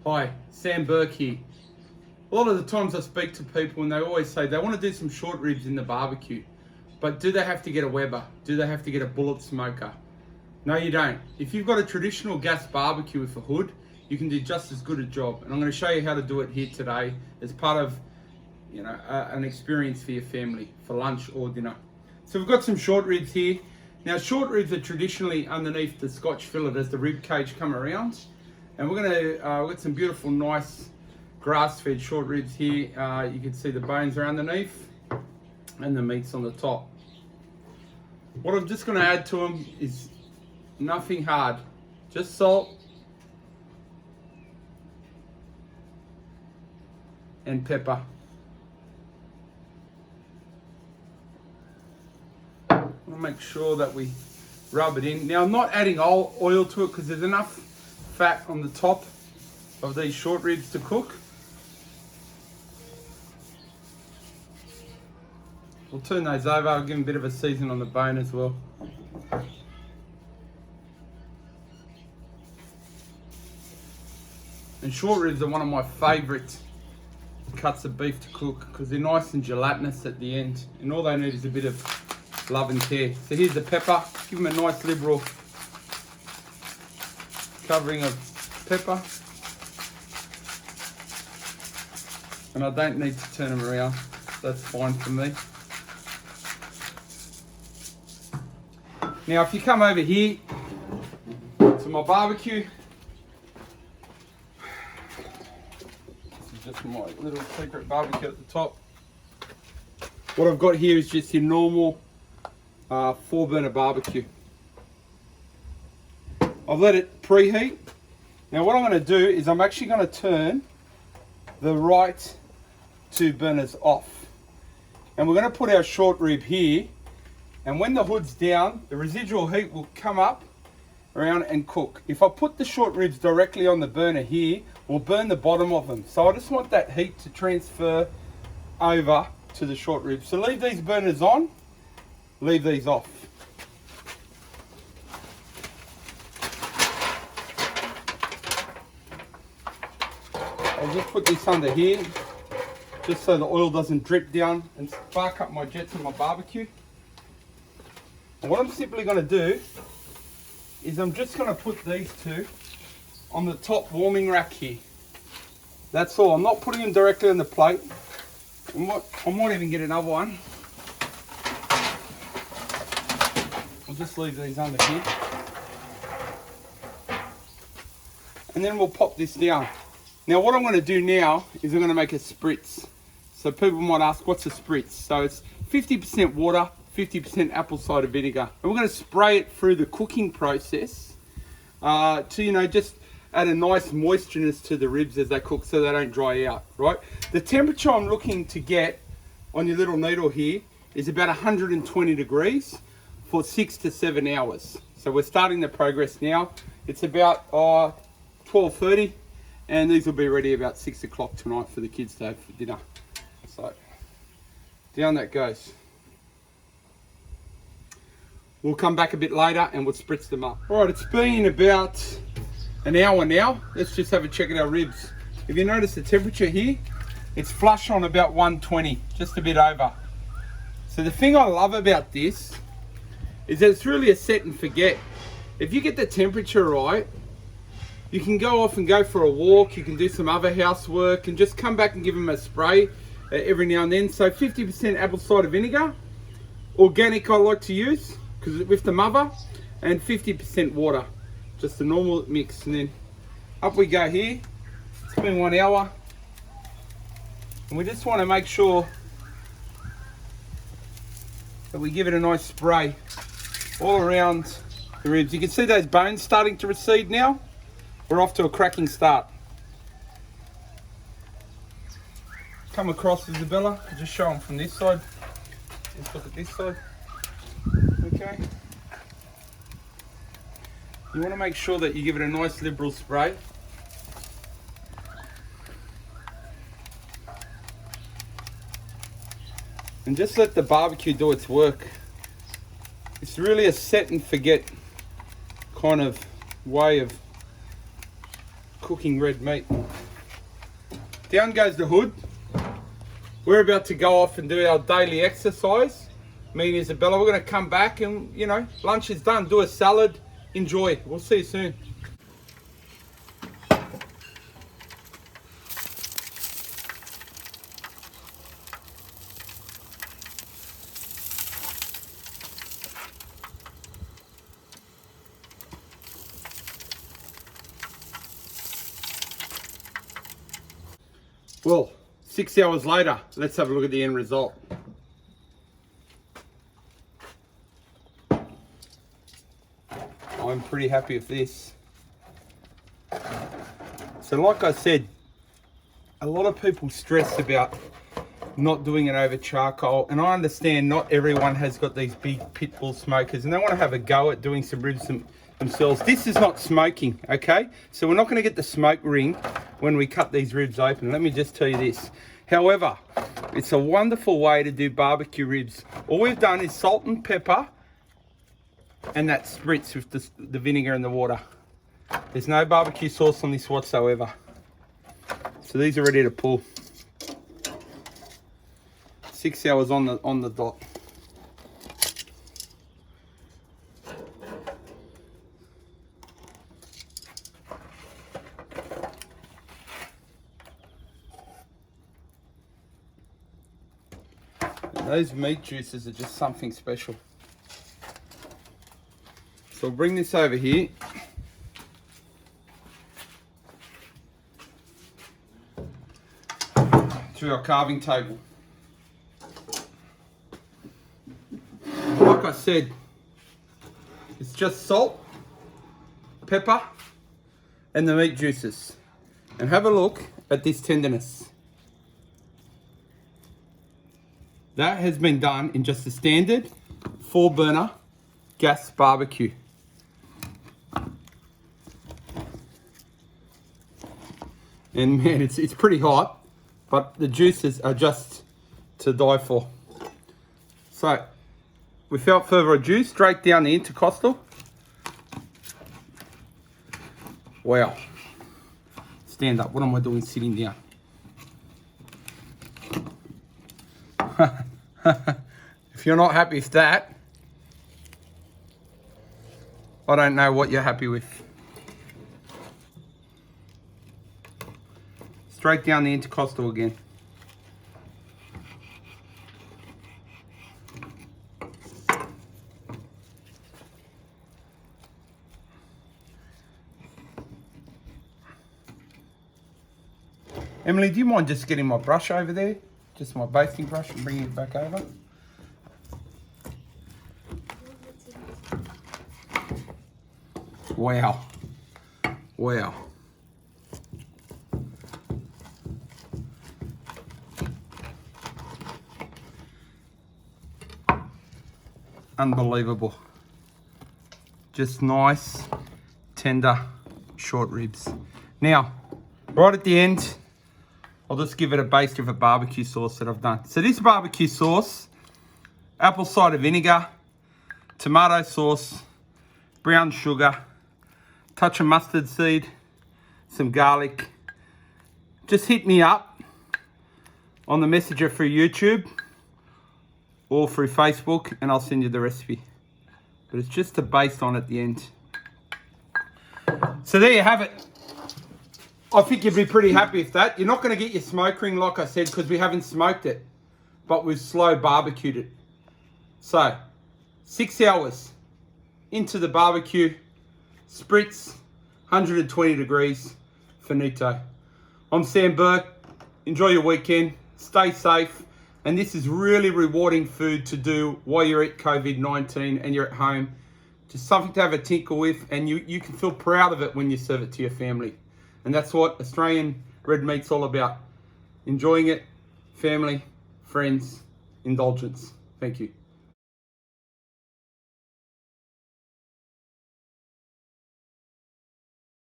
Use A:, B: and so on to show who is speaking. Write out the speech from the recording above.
A: Hi, Sam Burke here. A lot of the times I speak to people and they always say they want to do some short ribs in the barbecue, but do they have to get a Weber? Do they have to get a bullet smoker? No, you don't. If you've got a traditional gas barbecue with a hood, you can do just as good a job. And I'm going to show you how to do it here today as part of, an experience for your family, for lunch or dinner. So we've got some short ribs here. Now, short ribs are traditionally underneath the Scotch fillet as the rib cage come around. And we're going to get some beautiful, nice grass-fed short ribs here. You can see the bones are underneath and the meat's on the top. What I'm just going to add to them is nothing hard, just salt and pepper. We'll make sure that we rub it in. Now, I'm not adding oil to it because there's enough fat on the top of these short ribs to cook. We'll turn those over. I'll give them a bit of a season on the bone as well. And short ribs are one of my favourite cuts of beef to cook because they're nice and gelatinous at the end, and all they need is a bit of love and care. So here's the pepper. Give them a nice liberal covering of pepper. And I don't need to turn them around. That's fine for me. Now, if you come over here to my barbecue, this is just my little secret barbecue at the top. What I've got here is just your normal 4-burner barbecue. I've let it preheat. Now what I'm going to do is I'm actually going to turn the right 2 burners off. And we're going to put our short rib here. And when the hood's down, the residual heat will come up around and cook. If I put the short ribs directly on the burner here, we'll burn the bottom of them. So I just want that heat to transfer over to the short ribs. So leave these burners on, leave these off. I'll just put this under here, just so the oil doesn't drip down and spark up my jets in my barbecue. And what I'm simply going to do is I'm just going to put these two on the top warming rack here. That's all. I'm not putting them directly on the plate. I might even get another one. I'll just leave these under here. And then we'll pop this down. Now what I'm going to do now is I'm going to make a spritz. So people might ask, what's a spritz? So it's 50% water, 50% apple cider vinegar. And we're going to spray it through the cooking process to, just add a nice moistureness to the ribs as they cook so they don't dry out, right? The temperature I'm looking to get on your little needle here is about 120 degrees for 6 to 7 hours. So we're starting the progress now. It's about 12:30. And these will be ready about 6 o'clock tonight for the kids to have for dinner. So, down that goes. We'll come back a bit later and we'll spritz them up. All right, it's been about an hour now. Let's just have a check at our ribs. If you notice the temperature here, it's flush on about 120, just a bit over. So the thing I love about this is that it's really a set and forget. If you get the temperature right, you can go off and go for a walk, you can do some other housework and just come back and give them a spray every now and then. So 50% apple cider vinegar, organic I like to use because with the mother, and 50% water, just a normal mix. And then up we go here. It's been 1 hour and we just want to make sure that we give it a nice spray all around the ribs. You can see those bones starting to recede now. We're off to a cracking start. Come across, Isabella. I'll just show them from this side. Let's look at this side. Okay. You want to make sure that you give it a nice liberal spray. And just let the barbecue do its work. It's really a set and forget kind of way of cooking red meat. Down goes the hood. We're about to go off and do our daily exercise. Me and Isabella, we're going to come back and, you know, lunch is done. Do a salad. Enjoy. We'll see you soon. Well, 6 hours later, let's have a look at the end result. I'm pretty happy with this. So like I said, a lot of people stress about not doing it over charcoal, and I understand not everyone has got these big pit bull smokers and they want to have a go at doing some ribs themselves. This is not smoking, okay? So we're not going to get the smoke ring when we cut these ribs open. Let me just tell you this. However, it's a wonderful way to do barbecue ribs. All we've done is salt and pepper and that spritz with the vinegar and the water. There's no barbecue sauce on this whatsoever. So these are ready to pull. 6 hours on the dot. And those meat juices are just something special. So I'll bring this over here. To our carving table. Like I said, it's just salt, pepper, and the meat juices. And have a look at this tenderness. That has been done in just a standard 4-burner gas barbecue. And man, it's pretty hot, but the juices are just to die for. So, without further ado, straight down the intercostal. Wow. Stand up. What am I doing sitting down? If you're not happy with that, I don't know what you're happy with. Straight down the intercostal again. Emily, do you mind just getting my brush over there? Just my basting brush and bringing it back over. Wow. Wow. Unbelievable. Just nice, tender, short ribs. Now, right at the end, I'll just give it a baste of a barbecue sauce that I've done. So this barbecue sauce, apple cider vinegar, tomato sauce, brown sugar, touch of mustard seed, some garlic. Just hit me up on the messenger through YouTube or through Facebook and I'll send you the recipe. But it's just a baste on at the end. So there you have it. I think you'd be pretty happy with that. You're not going to get your smoke ring, like I said, because we haven't smoked it, but we've slow barbecued it. So, 6 hours into the barbecue, spritz, 120 degrees, finito. I'm Sam Burke. Enjoy your weekend. Stay safe. And this is really rewarding food to do while you're at COVID-19 and you're at home. Just something to have a tinkle with, and you can feel proud of it when you serve it to your family. And that's what Australian red meat's all about. Enjoying it, family, friends, indulgence. Thank you.